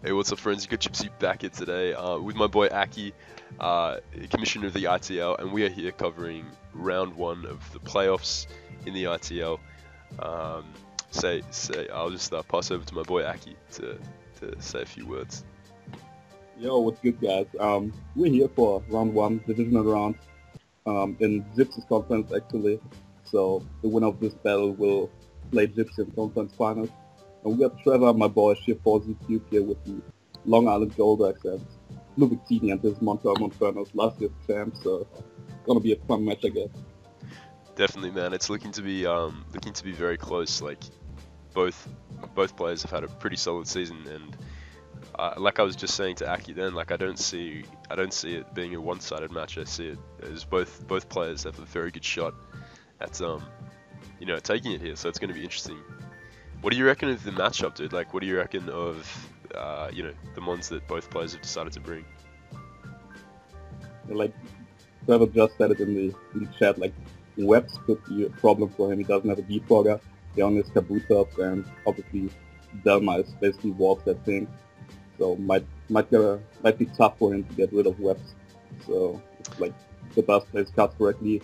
Hey, what's up, friends? You got Gypsy back here today with my boy Akki, Commissioner of the ITL, and we are here covering round one of the playoffs in the ITL. Um, I'll just pass over to my boy Akki to say a few words. Yo, what's good, guys? We're here for round one, divisional round, in Gypsy's conference, actually. So the winner of this battle will play Gypsy in conference finals. And we got Trevor, my boy, SheerforceYT here with the Long Island Goldraks and Blue Victini and his Montreal Monfernos, last year's champ. So it's gonna be a fun match, I guess. Definitely, man. It's looking to be very close. Like both players have had a pretty solid season, and like I was just saying to Akki then, like I don't see it being a one-sided match. I see it as both players have a very good shot at taking it here. So it's going to be interesting. What do you reckon of the matchup, dude? Like, what do you reckon of the mons that both players have decided to bring? Like Trevor just said it in the chat, like webs could be a problem for him. He doesn't have a defogger. He only has Kabutops, and obviously Delma is basically warps that thing. So might be tough for him to get rid of webs. So it's like the best plays cards correctly,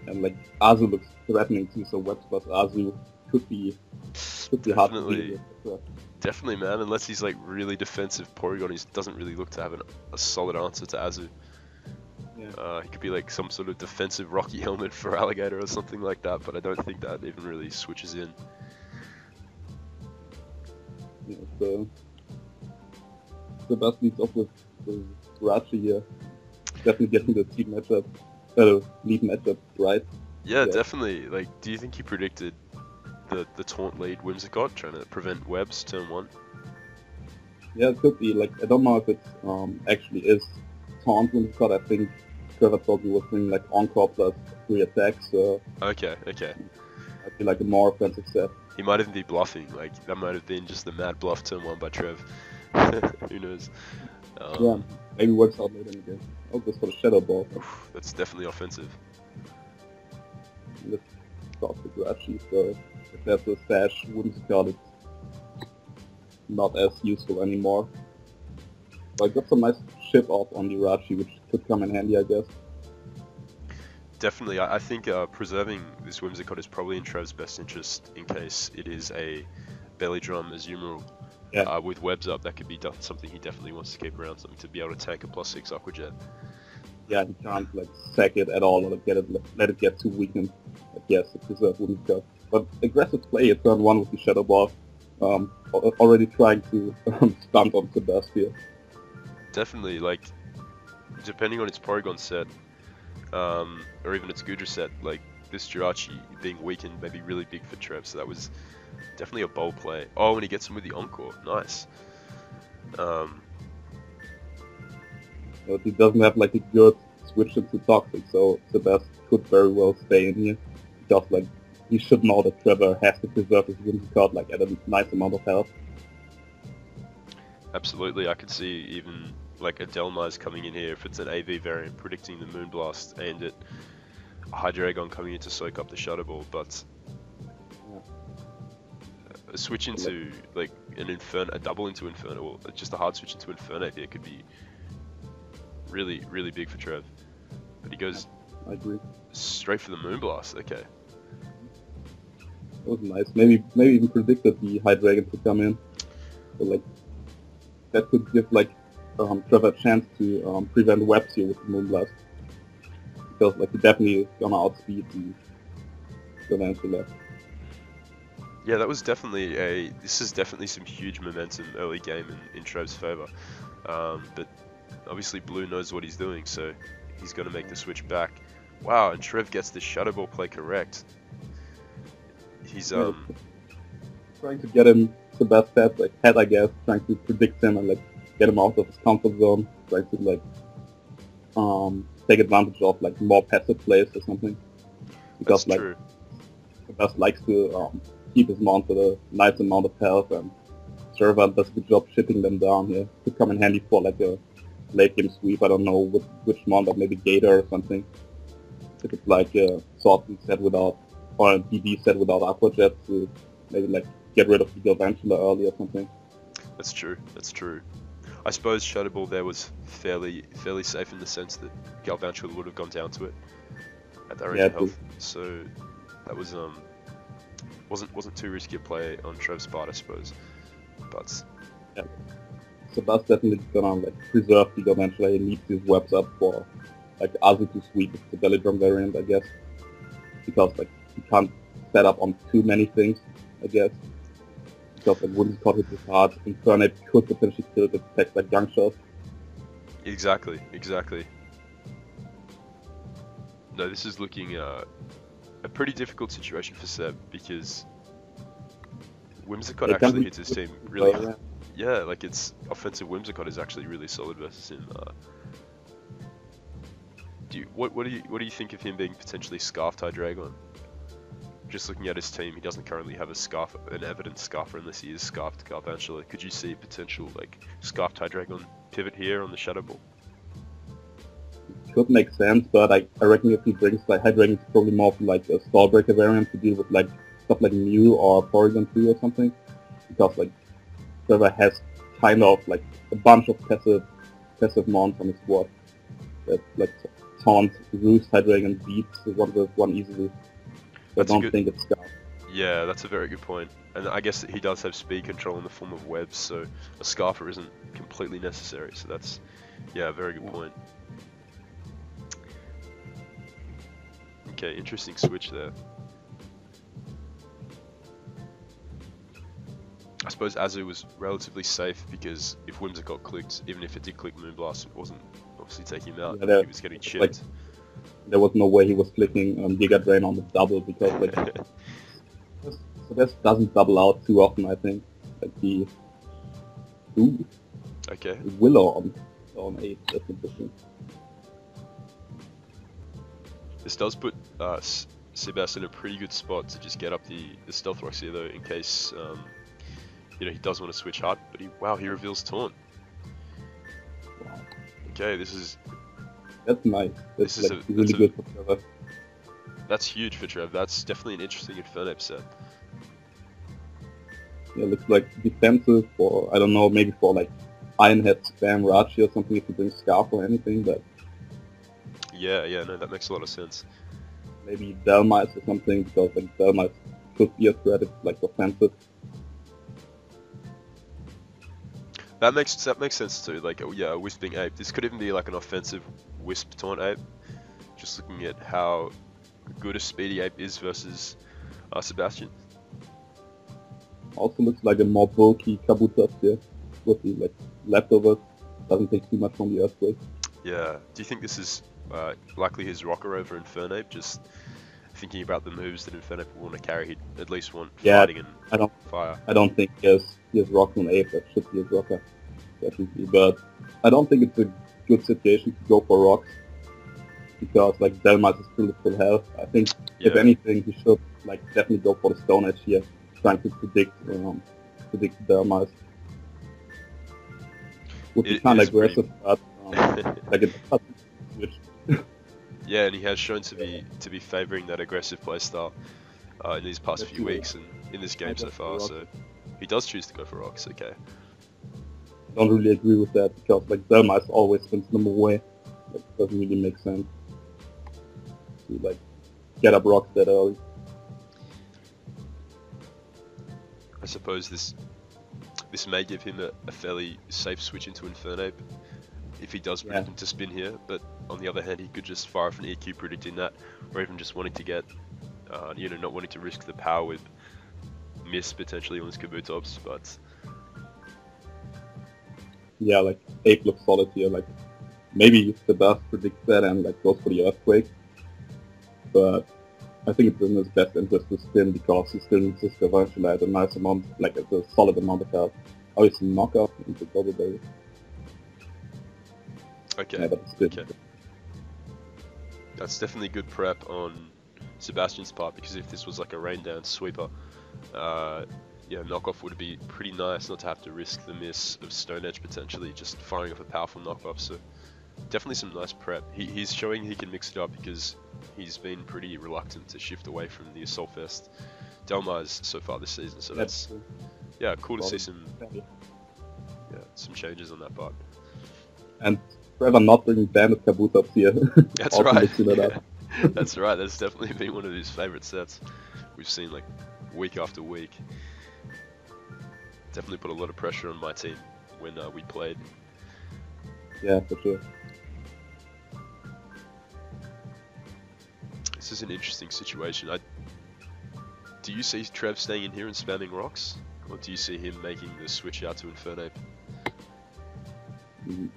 and like Azu looks threatening too. So webs plus Azu could be hard to deal with. Definitely, man. Unless he's like really defensive Porygon, he doesn't really look to have a solid answer to Azu. Yeah. He could be like some sort of defensive Rocky Helmet for Alligator or something like that, but I don't think that even really switches in. Yeah, so the best leads off with Rachi here. Definitely getting the team matchup, lead matchup right. Yeah, definitely. Like, do you think he predicted the taunt lead Whimsicott, trying to prevent webs turn one? Yeah, it could be. Like, I don't know if it actually is taunt Whimsicott. I think Trevor probably was bringing like Encore plus 3 attacks. So Okay. I feel like a more offensive set. He might even be bluffing. Like, that might have been just the mad bluff turn one by Trev. Who knows? Yeah, maybe works out later in the game. Oh, this for the Shadow Ball. That's definitely offensive. Let's stop the Rachi. So if that's a stash, Whimsicott, it's not as useful anymore. But I got some nice chip off on the Rachi, which could come in handy, I guess. Definitely, I think preserving this Whimsicott is probably in Trev's best interest in case it is a belly drum Azumarill. Yeah. With webs up, that could be something he definitely wants to keep around, something to be able to tank a +6 Aqua Jet. Yeah, he can't like sack it at all or let it get too weakened, I guess, to preserve Whimsicott. But aggressive play at turn 1 with the Shadow Ball, already trying to stunt on Sebastian. Definitely, like, depending on its Porygon set, or even its Gudra set, like, this Jirachi being weakened may be really big for Trev, so that was definitely a bold play. Oh, and he gets him with the Encore, nice. But he doesn't have like a good switch into Toxic, so Sebastian could very well stay in here. Just like, he should know that Trevor has to preserve his Whimsicott like at a nice amount of health. Absolutely, I could see even like a Delmise coming in here if it's an AV variant, predicting the Moonblast aimed at a Hydreigon coming in to soak up the Shadow Ball, but a switch into like a double into Inferno, or just a hard switch into Inferno here could be really, really big for Trev. But he goes I agree. straight for the Moonblast, okay. That was nice. Maybe even predicted the Hydreigon to come in. So like, that could give like Trevor a chance to prevent webs here with the Moonblast. Because like he definitely is gonna outspeed the Lancela. Yeah, that was definitely this is definitely some huge momentum early game in Trev's favor. But obviously Blue knows what he's doing, so he's gonna make the switch back. Wow, and Trev gets the Shadow Ball play correct. He's trying to get him Sebastian's like head, I guess, trying to predict him and like get him out of his comfort zone, trying to like take advantage of like more passive plays or something. Because that's like true. Sebastian likes to keep his mount with a nice amount of health, and Server does a good job shipping them down here. Could come in handy for like a late game sweep. I don't know which mount, but maybe Gator or something. If it's like a Sword set without, or a DB set without Aqua Jet to maybe like get rid of the Galvantula early or something. That's true. That's true. I suppose Shadow Ball there was fairly safe in the sense that Galvantula would have gone down to it at that range of health. So that was wasn't too risky a play on Trev's part, I suppose. But yeah. So that's definitely gonna like preserve the Galvantula. He needs his webs up for like Azu to sweep the belly drum variant, I guess. Because like he can't set up on too many things, I guess. Because like wouldn't cut it too hard, Infernape could potentially kill the text like Young Shot. Exactly. No, this is looking a pretty difficult situation for Seb because Whimsicott actually hits his team really hard. Yeah, like its offensive Whimsicott is actually really solid versus him. What do you think of him being potentially Scarfed Hydreigon? Just looking at his team, he doesn't currently have an evident Scarfer unless he is Scarfed Galvantula. Could you see potential like Scarfed Hydreigon pivot here on the Shadow Ball? Could make sense, but I reckon if he brings like Hydreigon, it's probably more of like a Stallbreaker variant to deal with like stuff like Mew or Porygon 2 or something. Because like Trevor has kind of like a bunch of passive mons on his squad that like taunt, roost, Hydreigon, beats one easily. I don't think it's Scarf. Yeah, that's a very good point. And I guess that he does have speed control in the form of webs, so a Scarfer isn't completely necessary. So that's, yeah, a very good point. Okay, interesting switch there. I suppose Azu was relatively safe because if Whimsicott clicked, even if it did click Moonblast, it wasn't obviously taking him out. Yeah, he was getting chipped. Like, there was no way he was clicking Giga Drain on the double because like so this doesn't double out too often, I think. Like the okay. Willow on 8, that's interesting. This does put Sebastian in a pretty good spot to just get up the Stealth Rocks here though, in case you know, he does want to switch hard, but he reveals Taunt. Wow. Okay, that's nice. That's like really good for Trevor. That's huge for Trev. That's definitely an interesting Infernape set. Yeah, looks like defensive for, I don't know, maybe for like Ironhead spam Rachi or something if you bring Scarf or anything, but yeah, no, that makes a lot of sense. Maybe Delmice or something, because like Delmice could be a threat if like offensive. That makes sense too. Like, yeah, a Wisping Ape. This could even be like an offensive Wisp Taunt Ape. Just looking at how good a Speedy Ape is versus Sebastian. Also looks like a more bulky Kabutops here with the like leftovers. Doesn't take too much from the Earthquake. Yeah. Do you think this is likely his Rocker over Infernape? Just thinking about the moves that Infernape will want to carry, he'd at least want fighting and fire. I don't think he has Rock on Ape. That should be his Rocker, definitely. But I don't think it's a good situation to go for Rocks because like Delmice is still full health. I think if anything, he should like definitely go for the Stone Edge here, trying to predict Delmice. Would be kind of aggressive, but like it doesn't switch. Yeah, and he has shown to be favouring that aggressive playstyle in these past few weeks and in this game so far. So he does choose to go for Rocks. Okay. I don't really agree with that because like Delmice always spins them away. That doesn't really make sense to like get up Rocks that early. I suppose this may give him a fairly safe switch into Infernape if he does predict him to spin here, but on the other hand he could just fire off an EQ predicting that, or even just wanting to get, you know, not wanting to risk the power with miss potentially on his Kabutops, but... Yeah, like Ape looks solid here, like maybe the best predicts that and like goes for the Earthquake, but I think it's in his best interest to spin because he still needs his Galvantula at a nice amount, like at a solid amount of health. Obviously knockout into Double Berry. Okay. Yeah, but it's good. Okay. That's definitely good prep on Sebastian's part because if this was like a rain down sweeper, yeah, knockoff would be pretty nice not to have to risk the miss of Stone Edge potentially, just firing off a powerful knockoff. So definitely some nice prep. He's showing he can mix it up because he's been pretty reluctant to shift away from the Assault Fest Delmice so far this season. So that's cool to see some some changes on that part. And Trevor not bringing banded Kabutops here. That's also right. mixing it Yeah. up. That's right. That's definitely been one of his favorite sets. We've seen like week after week. Definitely put a lot of pressure on my team when we played. Yeah, for sure. This is an interesting situation. Do you see Trev staying in here and spamming rocks? Or do you see him making the switch out to Infernape?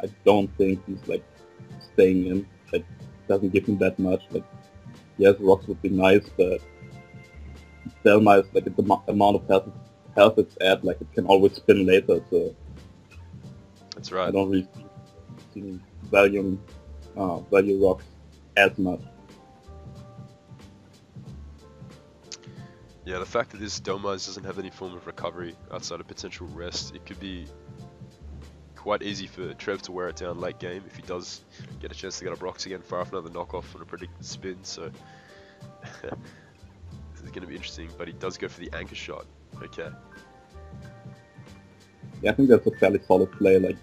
I don't think he's like staying in. Like, doesn't give him that much. Like, yes, rocks would be nice, but Selma is like the amount of health it's at. Like, it can always spin later. So That's right. I don't really see value rocks as much. Yeah, the fact that this Domaz doesn't have any form of recovery outside of potential rest, it could be quite easy for Trev to wear it down late game if he does get a chance to get up rocks again, fire off another knockoff on a predicted spin. So this is going to be interesting, but he does go for the anchor shot. Okay. Yeah, I think that's a fairly solid play. Like,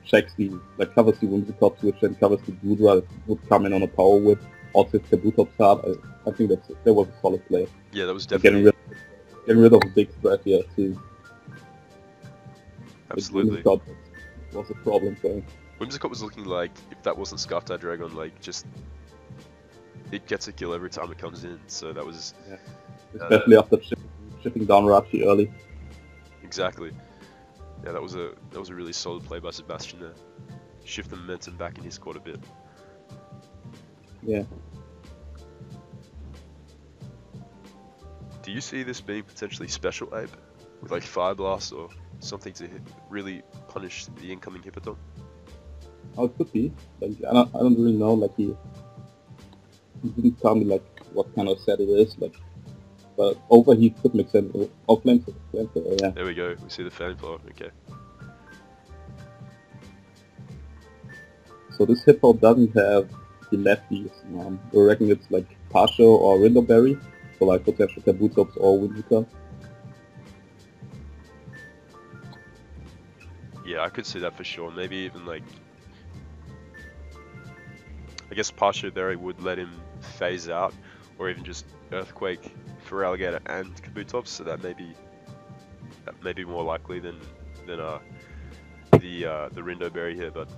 checks covers the Whimsicott switch and covers the Goodra that would come in on a power whip. Also, if Kabutops hard, I think that was a solid play. Yeah, that was definitely getting rid of a big threat here too. Absolutely. Whimsicott was a problem for him. Whimsicott was looking like, if that wasn't Scarf Tide Dragon, like just it gets a kill every time it comes in. So that was especially after shipping down Rachi early. Exactly. Yeah, that was a really solid play by Sebastian there. Shift the momentum back in his court a bit. Yeah. Do you see this being potentially special, Abe? With like Fire Blast or something to really punish the incoming Hippodon? Oh, it could be. Like, I don't really know. Like, he didn't tell me like what kind of set it is. Like, but overheat could make sense. Oh, flamethrower, yeah. There we go. We see the flamethrower. Okay. So this Hippo doesn't have the lefties. We reckon it's like Pasho or Rindoberry. So like potential Kabutops or Whimsicott. Yeah, I could see that for sure. Maybe even like, I guess Pasha there would let him phase out, or even just Earthquake for Alligator and Kabutops. So that may be more likely than the Rindoberry here. But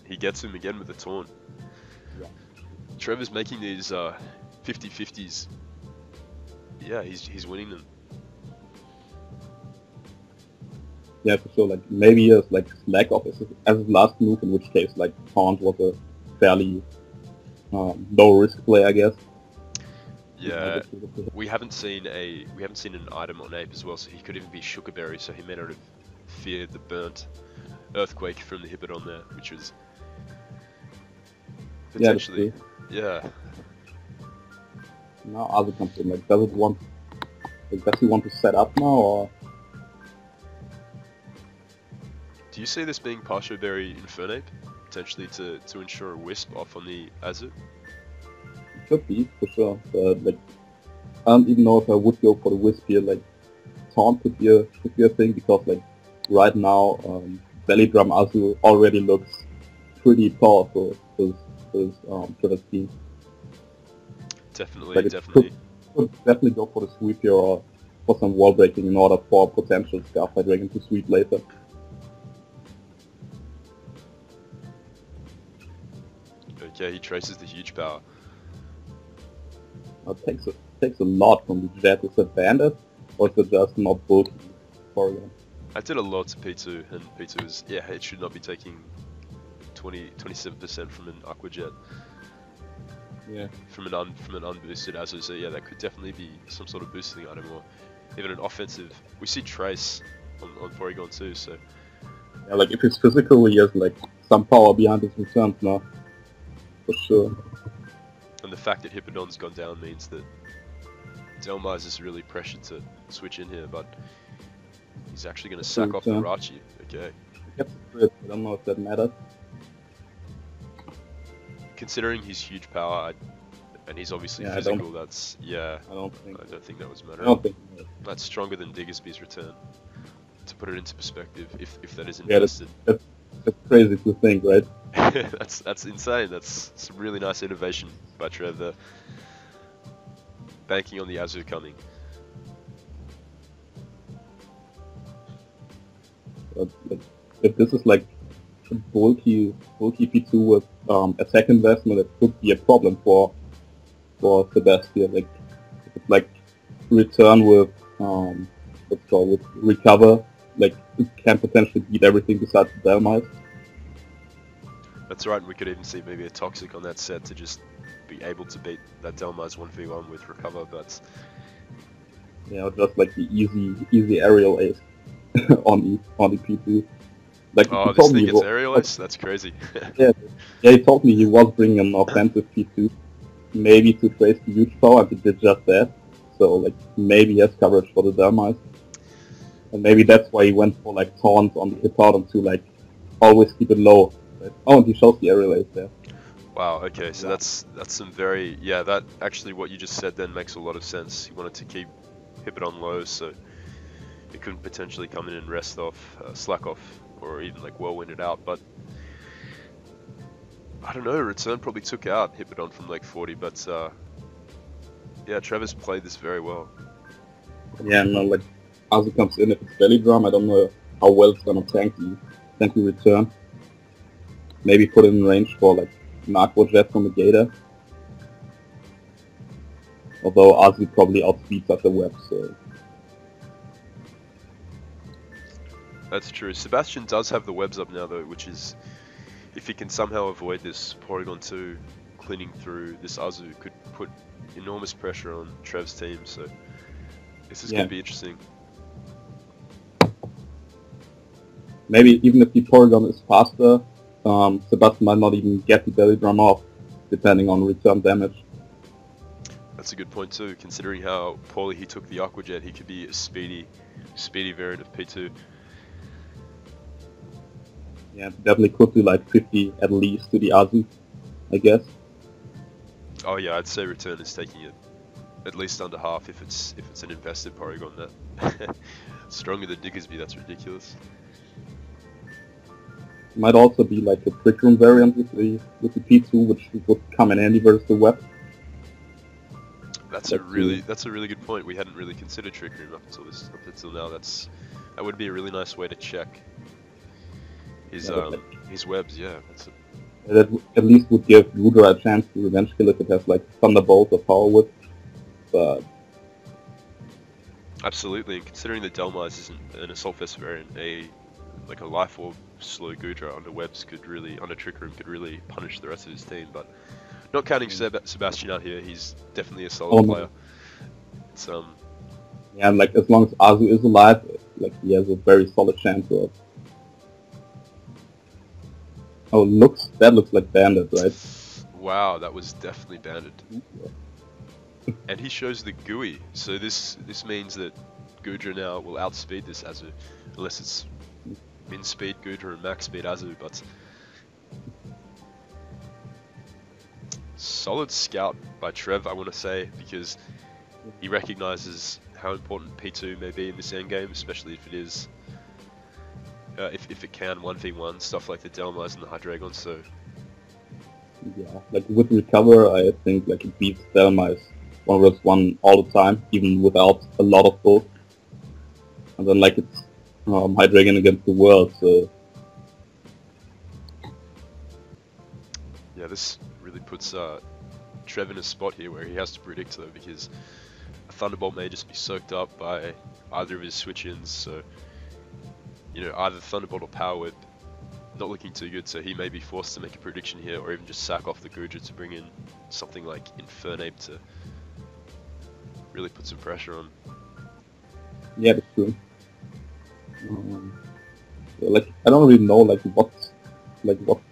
he gets him again with the Taunt. Yeah. Trevor's making these 50-50s. Yeah, he's winning them. Yeah, for sure. Like, maybe he has like lack of as his last move, in which case like Taunt was a fairly low risk play, I guess. Yeah, we haven't seen an item on Ape as well, so he could even be Sugarberry, so he may not have feared the burnt Earthquake from the Hippodon there, which was potentially yeah. Now other comes in. Like, does he want to set up now, or? Do you see this being Pasho Berry Infernape, potentially to ensure a Wisp off on the Azure? It could be, for sure. But like, I don't even know if I would go for the Wisp here. Like, Taunt could be a thing, because like right now, Belly Drum Azure already looks pretty powerful for this team. Definitely, like, definitely. Could definitely go for the sweep here, or for some wall breaking in order for potential Scarf Tide Dragon to sweep later. Okay, he traces the huge power. It takes a lot from the Jet. Is it banded, or is it just not bulky for you? I did a lot to P2, and P2 is, yeah, it should not be taking 27% from an Aqua Jet. Yeah. From an unboosted Azure, so yeah, that could definitely be some sort of boosting item, or even an offensive. We see Trace on Porygon too, so. Yeah, like if he's physical, he has like some power behind his returns now. For sure. And the fact that Hippodon's gone down means that Delmaz is really pressured to switch in here, but he's actually going to sack off the Rachi. Okay. He gets the crit, I don't know if that matters. Considering his huge power, and he's obviously physical, that's, yeah, I don't think that was matter. I don't think That's stronger than Diggersby's return. to put it into perspective, if that is Yeah, invested. that's crazy to think, right? That's insane. That's some really nice innovation by Trev there. Banking on the Azu coming. But, like, if this is like a bulky P2 with attack investment, it could be a problem for Sebastian. Like, if it's like return with what's called with recover, like it can potentially beat everything besides the Dhelmise. That's right, and we could even see maybe a Toxic on that set to just be able to beat that Dhelmise 1v1 with recover, but... Yeah, just like the easy aerial ace on the P2. Like, oh, he this told thing me gets aerial ace? That's crazy. yeah, he told me he was bringing an offensive P2, maybe to trace the huge power, and he did just that. So, like, maybe he has coverage for the Dhelmise. And maybe that's why he went for, like, taunts on the hip out to, like, always keep it low. Right? Oh, and he shows the aerial ace there. Wow, okay, so that's some very... Yeah, that actually what you just said then makes a lot of sense. He wanted to keep hip it on low, so it couldn't potentially come in and rest off, slack off, or even, like, whirlwind it out, but... I don't know, return probably took out Hippodon from like 40, but yeah, Trevor's played this very well. Yeah, no, like, as it comes in, if it's belly drum, I don't know how well it's gonna tank the return. Maybe put it in range for, like, an Aqua Jet from a Gator. Although Azu probably outspeeds at the web, so... That's true. Sebastian does have the webs up now though, which is... If he can somehow avoid this Porygon 2 cleaning through this Azu, could put enormous pressure on Trev's team, so this is going to be interesting. Maybe even if the Porygon is faster, Sebastian might not even get the belly drum off, depending on return damage. That's a good point too, considering how poorly he took the Aqua Jet. He could be a speedy variant of P2. Yeah, definitely could do like 50 at least to the Azu, I guess. Oh yeah, I'd say return is taking it at least under half if it's an invested Porygon that stronger than Diggersby. That's ridiculous. Might also be like a Trick Room variant with the P2, which would come in handy versus the web. That's a really good point. We hadn't really considered Trick Room up until now. That would be a really nice way to check his webs. Yeah, that at least would give Rudra a chance to revenge kill if it has like Thunderbolt or Power Whip. But absolutely, and considering the Dhelmise isn't an Assault Vest variant, a Life Orb slow Gudra under webs under Trick Room could really punish the rest of his team. But not counting Sebastian out here, he's definitely a solid player. It's yeah, and like as long as Azu is alive, like he has a very solid chance of. Oh, that looks like Bandit, right? Wow, that was definitely Bandit. And he shows the GUI, so this means that Gudra now will outspeed this Azu, unless it's min speed Gudra and max speed Azu, but solid scout by Trev, I want to say, because he recognizes how important P2 may be in this endgame, especially if it is if it can 1v1 stuff like the Dhelmise and the Hydreigon. So yeah, like with recover, I think like it beats Dhelmise 1v1 all the time, even without a lot of both. And then like it's Hydreigon against the world, so yeah, this really puts Trev in a spot here where he has to predict though, because a Thunderbolt may just be soaked up by either of his switch-ins, so you know, either Thunderbolt or Power Whip not looking too good, so he may be forced to make a prediction here, or even just sack off the Gudra to bring in something like Infernape to really put some pressure on. Yeah, that's true. Like I don't really know like what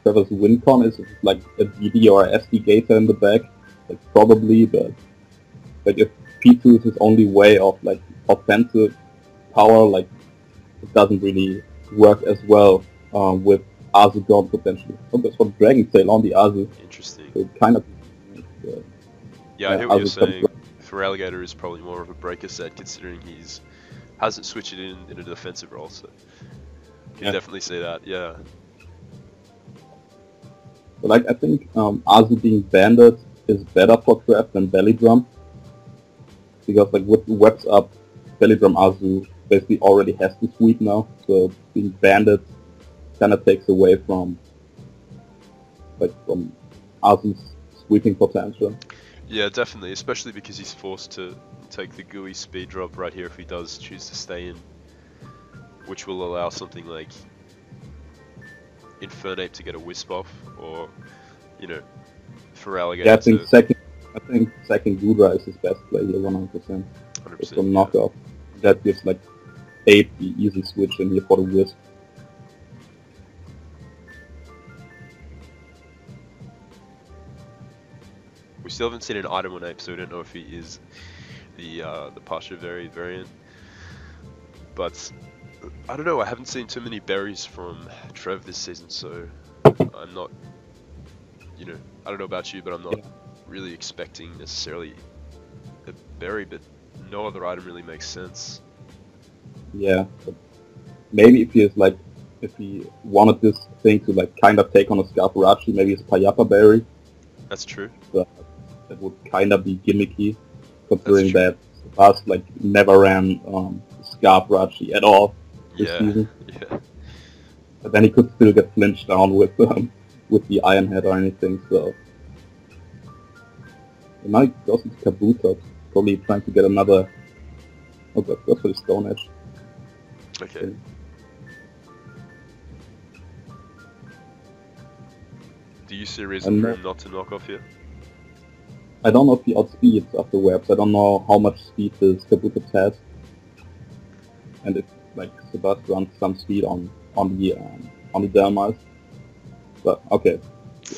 Trevor's win con is. If it's like a DD or a SD Gator in the back, like probably, but like if P2 is his only way of like offensive power, like it doesn't really work as well with Azu gone potentially. So that's what Dragon Tail on the Azu. Interesting. So it kind of. Yeah, I hear what you're saying. Feraligatr is probably more of a breaker set, considering he's hasn't switched it in a defensive role, so can definitely see that. Yeah. But like I think Azu being banded is better for Trev than belly drum, because like with webs up, belly drum Azu basically already has to sweep now, so being banded kind of takes away from Azu's sweeping potential. Yeah, definitely, especially because he's forced to take the gooey speed drop right here if he does choose to stay in, which will allow something like Infernape to get a wisp off, or, you know, for Alligator yeah, I think second Gudra is his best play here, 100%. It's a knockoff. That gives like 8 the easy switch in here for the wisp. We still haven't seen an item on Ape, so we don't know if he is the Pasha variant. But I don't know, I haven't seen too many berries from Trev this season, so I'm not, you know, I don't know about you, but I'm not really expecting necessarily a berry, but no other item really makes sense. Yeah, but maybe if he wanted this thing to like kind of take on a Scarfarachi, maybe it's Payapa berry. That's true. But that would kind of be gimmicky, considering that Sebas like never ran Scarfarachi at all this season. Yeah. But then he could still get flinched down with the Iron Head or anything, so... He might go into Kabuto, probably trying to get another... Oh god, go for the Stone Edge. Okay. Do you see a reason for him not to knock off here? I don't know if he outspeeds after webs. I don't know how much speed this Kabuto has. And if like Sebas runs some speed on the Delmice. But okay.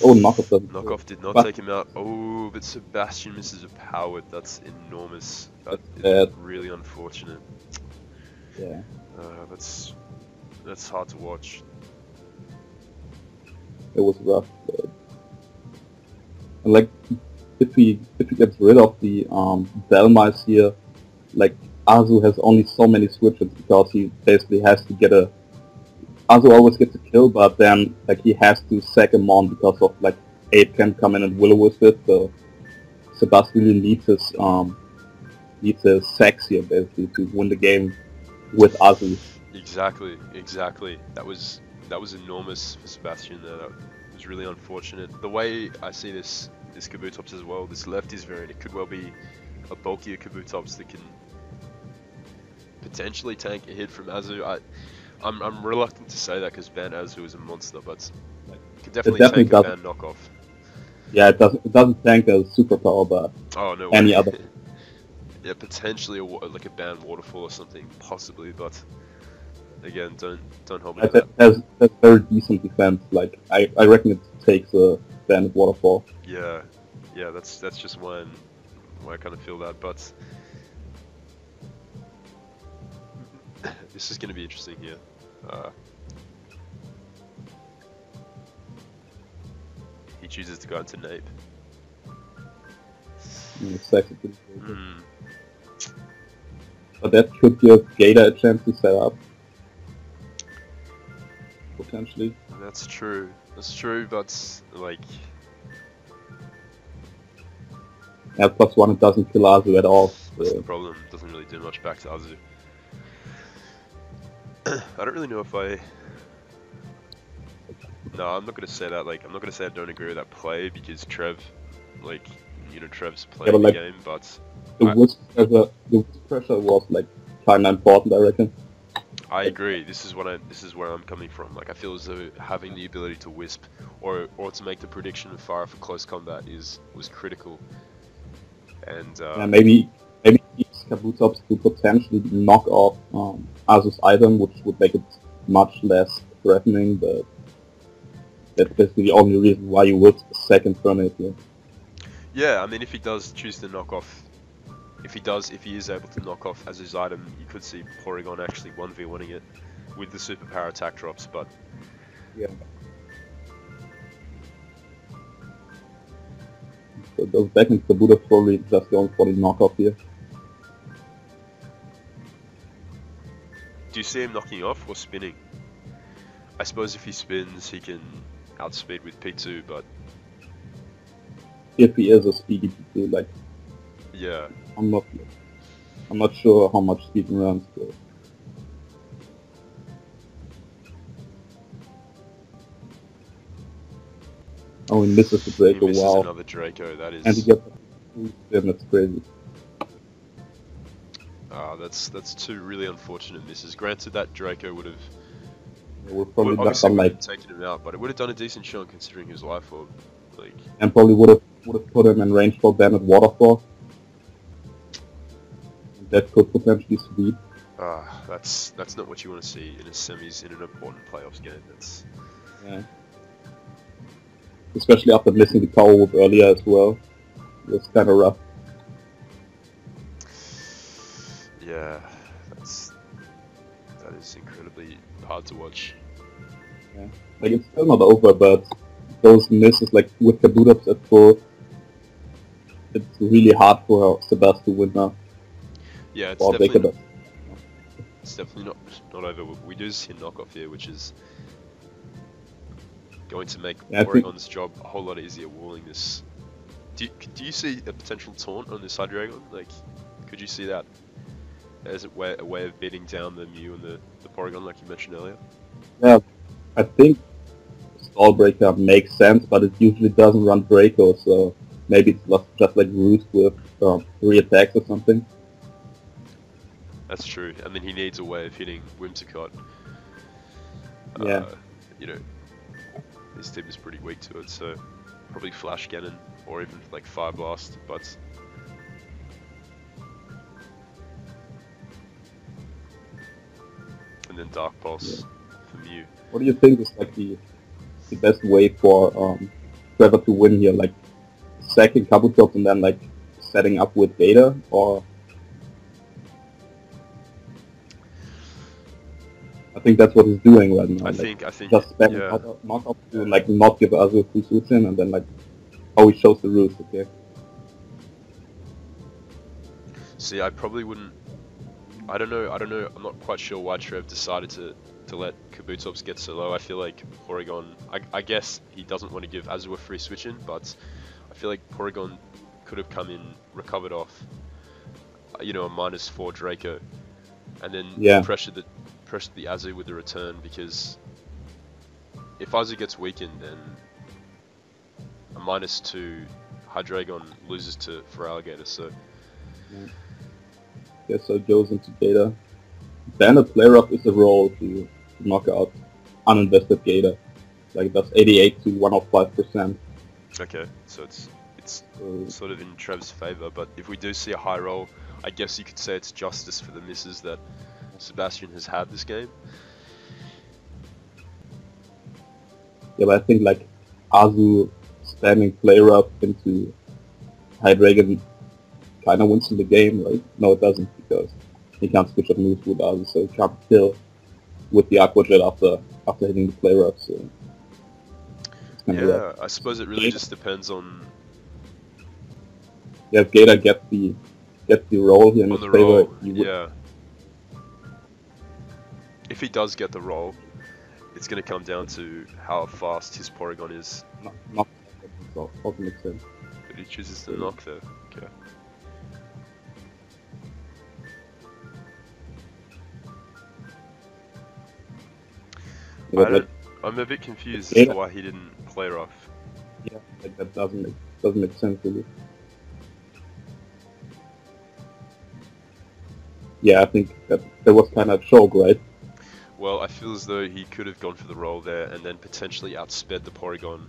Oh, knockoff doesn't. Knockoff did not take him out. Oh, but Sebastian misses a powered. That's enormous. That is really unfortunate. Yeah. That's hard to watch. It was rough. And like, if he gets rid of the Delmice here, like Azu has only so many switches because he basically has to get a. Azu always gets a kill, but then like he has to sack him on because of like Ape can come in and will-o-wisp it. So Sebastian really needs his sacks here basically to win the game with Azu. Exactly. That was enormous for Sebastian there. That was really unfortunate. The way I see this Kabutops as well, this lefties variant, it could well be a bulkier Kabutops that can potentially tank a hit from Azu. I'm reluctant to say that because Ban Azu is a monster, but like, can definitely tank a Ban knockoff. Yeah, it doesn't tank a superpower, but any other. Yeah, potentially like a Ban waterfall or something, possibly, but again, don't hold me to that. Has very decent defense. Like I reckon it takes a Ban waterfall. Yeah, that's just why I kind of feel that, but this is going to be interesting here. He chooses to go into Nape. But that could give Gator a chance to set up. Potentially. That's true, but like... Yeah, +1 it doesn't kill Azu at all. That's the problem, it doesn't really do much back to Azu. I don't really know if I... No, I'm not going to say that, like, I'm not going to say I don't agree with that play, because Trev, like, you know, Trev's playing the game, but... The wisp pressure was, like, kinda important, I reckon. I agree, this is where I'm coming from, like, I feel as though having the ability to wisp, or to make the prediction of fire for close combat was critical. And, yeah, maybe Kabutops to potentially knock off Azu's item, which would make it much less threatening, but that's basically the only reason why you would second Infernape here. Yeah, I mean, if he does choose to knock off, if he is able to knock off Azu's item, you could see Porygon actually 1v1ing it with the superpower attack drops, but... Yeah. So those back into Kabutops probably just going for the knockoff here. see him knocking off or spinning? I suppose if he spins, he can outspeed with P2, but if he is a speedy P2, like yeah, I'm not sure how much speed he runs. But oh, he misses the Draco. he misses wow! another Draco. That is. And he gets a spin. That's crazy. That's two really unfortunate misses. Granted, that Draco would have We're probably not obviously done would like, have taken him out, but it would have done a decent shot considering his life orb. Like, and probably would have put him in range for Bandit Waterfall. That could potentially sweep. that's not what you want to see in a semis in an important playoffs game. That's Yeah. Especially after missing the power whip earlier as well. It was kind of rough. yeah, that is incredibly hard to watch. Yeah. Like it's still not over, but those misses, like with the boot ups at full, it's really hard for Sebastian to win now. Yeah, it's Or definitely Baker it's definitely not over. We do see a knockoff here, which is going to make Porygon's job a whole lot easier walling this. Do you see a potential taunt on this Hydreigon? Like, could you see that as a way of beating down the Mew and the Porygon, like you mentioned earlier? Yeah, I think Stall Breaker makes sense, but it usually doesn't run Draco, so maybe it's just like Roost with 3 attacks or something. That's true, and then he needs a way of hitting Whimsicott. Yeah. You know, his team is pretty weak to it, so probably Flash Cannon or even like Fire Blast, but and then Dark Pulse for Mew. What do you think is like the best way for Trevor to win here? Like sacking Kabutops and then like setting up with Data, or I think that's what he's doing right now. I like, think just spam knockout to like not give Azu free switching, and then like how he shows the routes. Okay. See, I probably wouldn't. I don't know. I'm not quite sure why Trev decided to let Kabutops get so low. I feel like Porygon. I guess he doesn't want to give Azu a free switch in, but I feel like Porygon could have come in, recovered off, a -4 Draco, and then pressured the Azu with the return, because if Azu gets weakened, then a -2 Hydreigon loses for Alligator. So so it goes into Data. Bandit Flare Up is a role to knock out uninvested Gator. Like that's 88 to 105%. okay, so it's sort of in Trev's favor, but if we do see a high roll, I guess you could say it's justice for the misses that Sebastian has had this game. Yeah, but I think like Azu spamming Flare Up into Hydreigon kind of wins in the game, right? No, it doesn't, because he can't switch up moves with Azu, so he can't kill with the Aqua Jet after hitting the Flare Up. So yeah, I suppose it really just depends on. Yeah, if Gator gets the roll here in his favor, yeah. If he does get the roll, it's going to come down to how fast his Porygon is. Not also makes sense. But he chooses to knock there. Okay. Yeah, I'm a bit confused as to why he didn't play rough. Yeah, like that doesn't make sense really. Yeah, I think that was kind of a choke, right? Well, I feel as though he could have gone for the roll there and then potentially outsped the Porygon,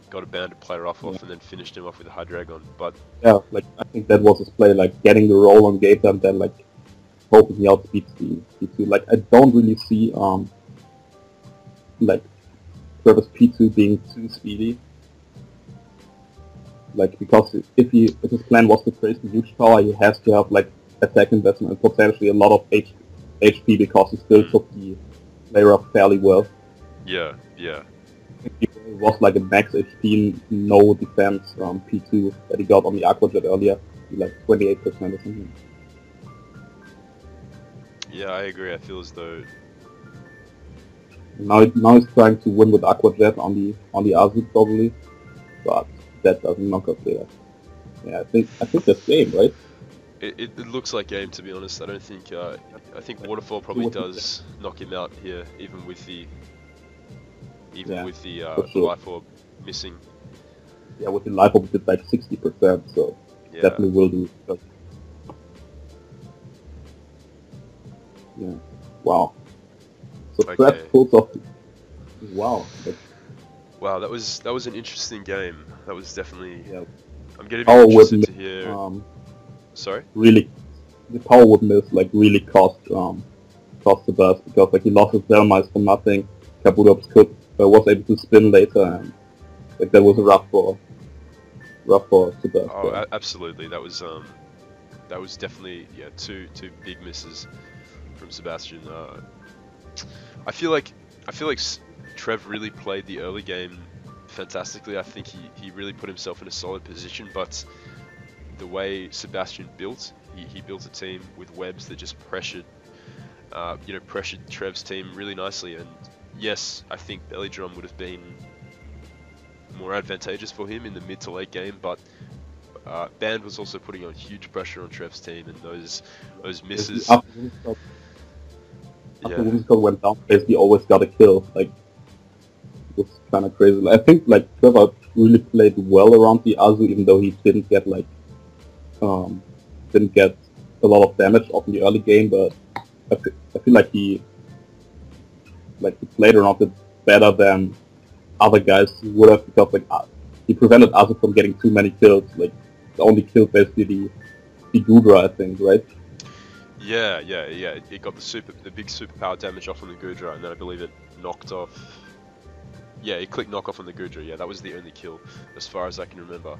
got a Bandit play rough off, and then finished him off with a Hydreigon. But yeah, like I think that was his play, like getting the roll on Gator and then like hoping he outspeeds the P2. Like I don't really see like Trevor's P2 being too speedy. Like because if his plan was to create a huge power, he has to have like attack investment and potentially a lot of HP, because he still took the player up fairly well. Yeah. It was like a max HP, no defense P2 that he got on the Aqua Jet earlier, like 28% or something. Yeah, I agree. I feel as though Now he's trying to win with Aquajet on the Azu probably, but that doesn't knock up there. Yeah, I think that's game, right? It looks like game, to be honest. I don't think. I think Waterfall probably does knock him out here, even with the for sure. life orb missing. Yeah, with the life orb it's like 60%, so Yeah. definitely will do. But, yeah. Wow. So Okay. Trev pulls off. Wow. Wow, that was an interesting game. That was definitely. Yeah. I'm gonna be interested to hear. Sorry. Really, the power would miss like really cost the burst because like he lost his Zelmice for nothing. Kabutops was able to spin later, and like that was rough for Sebastian. Oh, absolutely. That was definitely two big misses from Sebastian. I feel like Trev really played the early game fantastically. I think he really put himself in a solid position, but the way Sebastian built, he built a team with webs that just pressured Trev's team really nicely. And yes, I think Belly Drum would have been more advantageous for him in the mid to late game, but Band was also putting on huge pressure on Trev's team, and those misses. After Whimsical went down, basically always got a kill. Like, it was kind of crazy. I think like Trevor really played well around the Azu, even though he didn't get a lot of damage off in the early game. But I feel like he played around it better than other guys would have, because like he prevented Azu from getting too many kills. Like, the only kill basically the Gudra, I think, right? Yeah. It got the big superpower damage off on the Gudra, and then I believe it knocked off. Yeah, it clicked knock off on the Gudra. Yeah, that was the only kill, as far as I can remember.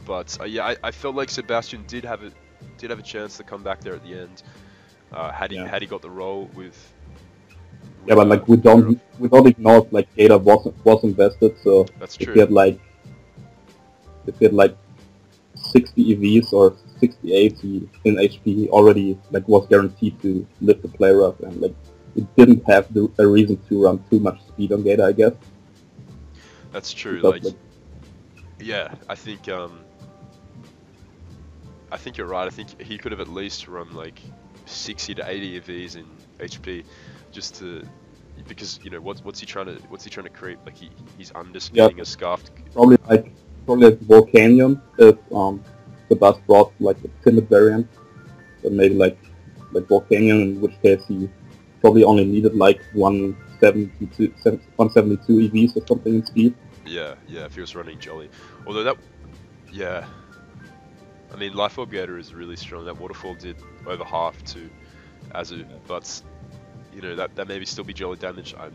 But I felt like Sebastian did have a chance to come back there at the end. Had he got the roll with. Yeah, but like we don't ignore like Gator was invested, so that's true. If he had like 60 EVs or 68 in HP, he already like was guaranteed to lift the player up, and like it didn't have a reason to run too much speed on Gator, I guess. That's true. Because, I think you're right. I think he could have at least run like 60 to 80 EVs in HP, just to, because what's he trying to create? Like he's underspinning a scarfed. Probably like Volcanion if the bus brought like a timid variant, but maybe like Volcanion, in which case he probably only needed like 172 EVs or something in speed. Yeah, if he was running Jolly. Although I mean, Life Orb Gator is really strong. That Waterfall did over half to Azu, but that maybe still be Jolly damage. I'm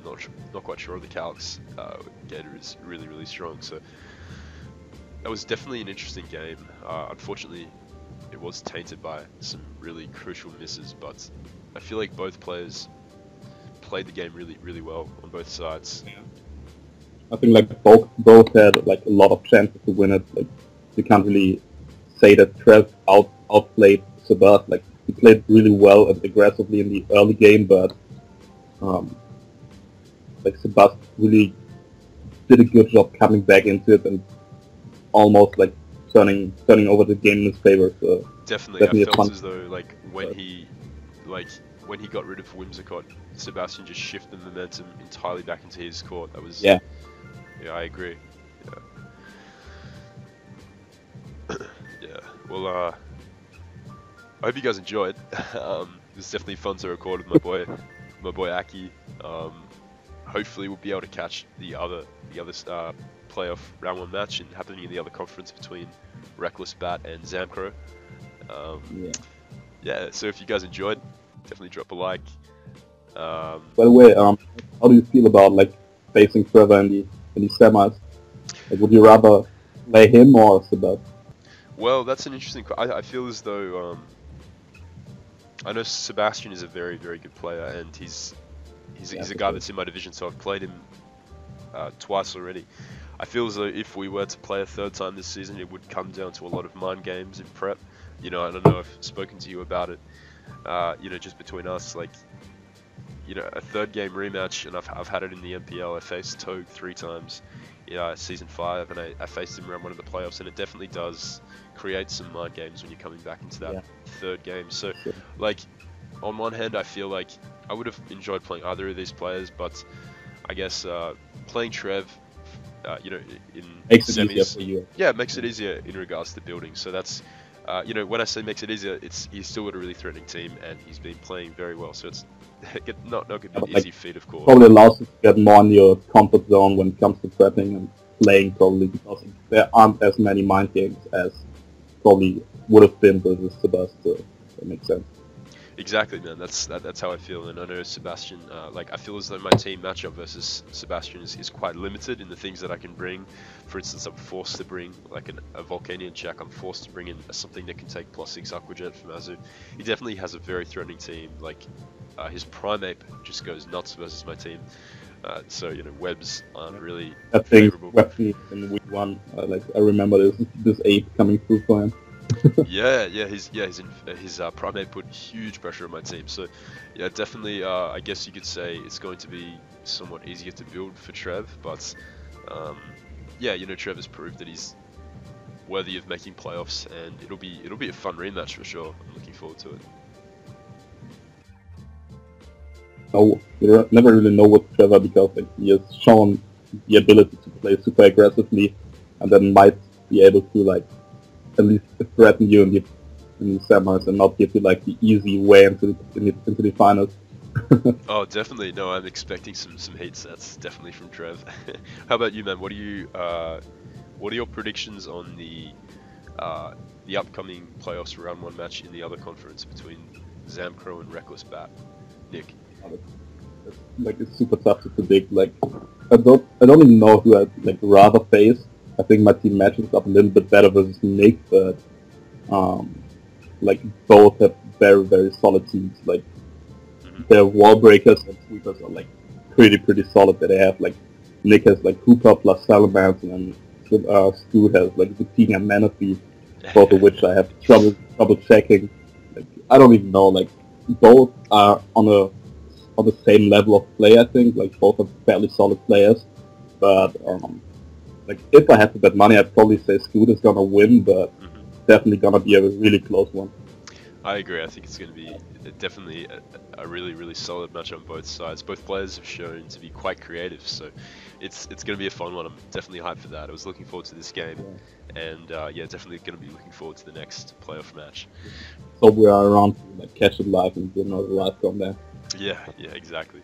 not quite sure of the calcs. Gator is really, really strong, so that was definitely an interesting game. Unfortunately, it was tainted by some really crucial misses, but I feel like both players played the game really, really well on both sides. Yeah. I think like both had like a lot of chances to win it. Like, you can't really say that Trev outplayed Sebastian. Like, he played really well and aggressively in the early game, but like Sebastian really did a good job coming back into it and almost like turning over the game in his favor. So definitely I felt as though like when he got rid of Whimsicott, Sebastian just shifted the momentum entirely back into his court. That was I agree. Yeah. Well, I hope you guys enjoyed. It was definitely fun to record with my boy Akki. Hopefully we'll be able to catch the other playoff round 1 match happening in the other conference between Reckless Bat and Zamcro. So if you guys enjoyed, definitely drop a like. By the way, how do you feel about like facing Trevor in the semis? Like, would you rather play him or Sebastian? Well, that's an interesting. I feel as though I know Sebastian is a very, very good player, and he's a guy that's in my division, so I've played him twice already. I feel as though if we were to play a third time this season, it would come down to a lot of mind games in prep. I don't know if I've spoken to you about it. Just between us, like you know, a third game rematch, and I've had it in the MPL. I faced Togue 3 times, season 5, and I faced him around one of the playoffs, and it definitely does create some mind games when you're coming back into that third game. So, like, on one hand, I feel like I would have enjoyed playing either of these players, but I guess playing Trev, in Makes it semis, easier for you. yeah, it makes it easier in regards to building. So that's, when I say makes it easier, he's still got a really threatening team, and he's been playing very well. So it's not going to be an easy feat, of course. Probably allows you to get more in your comfort zone when it comes to prepping and playing, probably, because there aren't as many mind games as probably would have been versus Sebastian. So that makes sense. Exactly, man. That's how I feel, and I know Sebastian. I feel as though my team matchup versus Sebastian is quite limited in the things that I can bring. For instance, I'm forced to bring like a Volcanian Jack. I'm forced to bring in something that can take +6 Aquajet from Azu. He definitely has a very threatening team. Like his Primate just goes nuts versus my team. So webs aren't really favorable. Weapon in week 1, I remember this ape coming through for him. His Primate put huge pressure on my team. So yeah, definitely. I guess you could say it's going to be somewhat easier to build for Trev, but Trev has proved that he's worthy of making playoffs, and it'll be a fun rematch for sure. I'm looking forward to it. No, you never really know with Trevor, because he has shown the ability to play super aggressively, and then might be able to at least threaten you in the semis and not give you the easy way into the finals. Oh, definitely. No, I'm expecting some heat sets, definitely from Trev. How about you, man? What are your predictions on the upcoming playoffs round 1 match in the other conference between Zamcro and Reckless Bat? Nick? It's super tough to predict. I don't even know who I'd rather face. I think my team matches up a little bit better versus Nick, but both have very, very solid teams. Their wall breakers and sweepers are pretty solid that they have. Nick has Hooper plus Salamence, and Stu has Victini and Manaphy, both of which I have trouble checking. I don't even know. Both are on the same level of play. I think both are fairly solid players, but if I had to bet money, I'd probably say Scoot is gonna win, but definitely gonna be a really close one. I agree. I think it's going to be definitely a really, really solid match on both sides. Both players have shown to be quite creative, so it's going to be a fun one. I'm definitely hyped for that. I was looking forward to this game, and definitely going to be looking forward to the next playoff match. So we are around to catch it live and do another live from there. Yeah, exactly.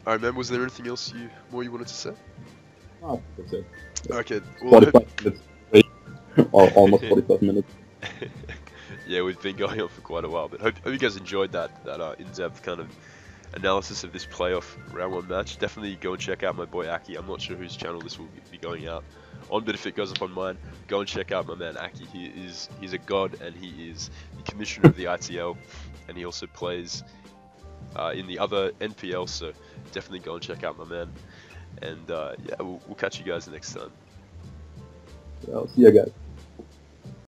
Alright, man, was there anything else more you wanted to say? Oh, that's it. Okay. Well, 45 minutes. Or almost 45 minutes. Yeah, we've been going on for quite a while, but hope you guys enjoyed that in-depth kind of analysis of this playoff round 1 match. Definitely go and check out my boy Akki. I'm not sure whose channel this will be going out on, but if it goes up on mine, go and check out my man Akki. He's a god, and he is the commissioner of the ITL, and he also plays in the other NPL, so definitely go and check out my man. And we'll catch you guys next time. I'll see you guys.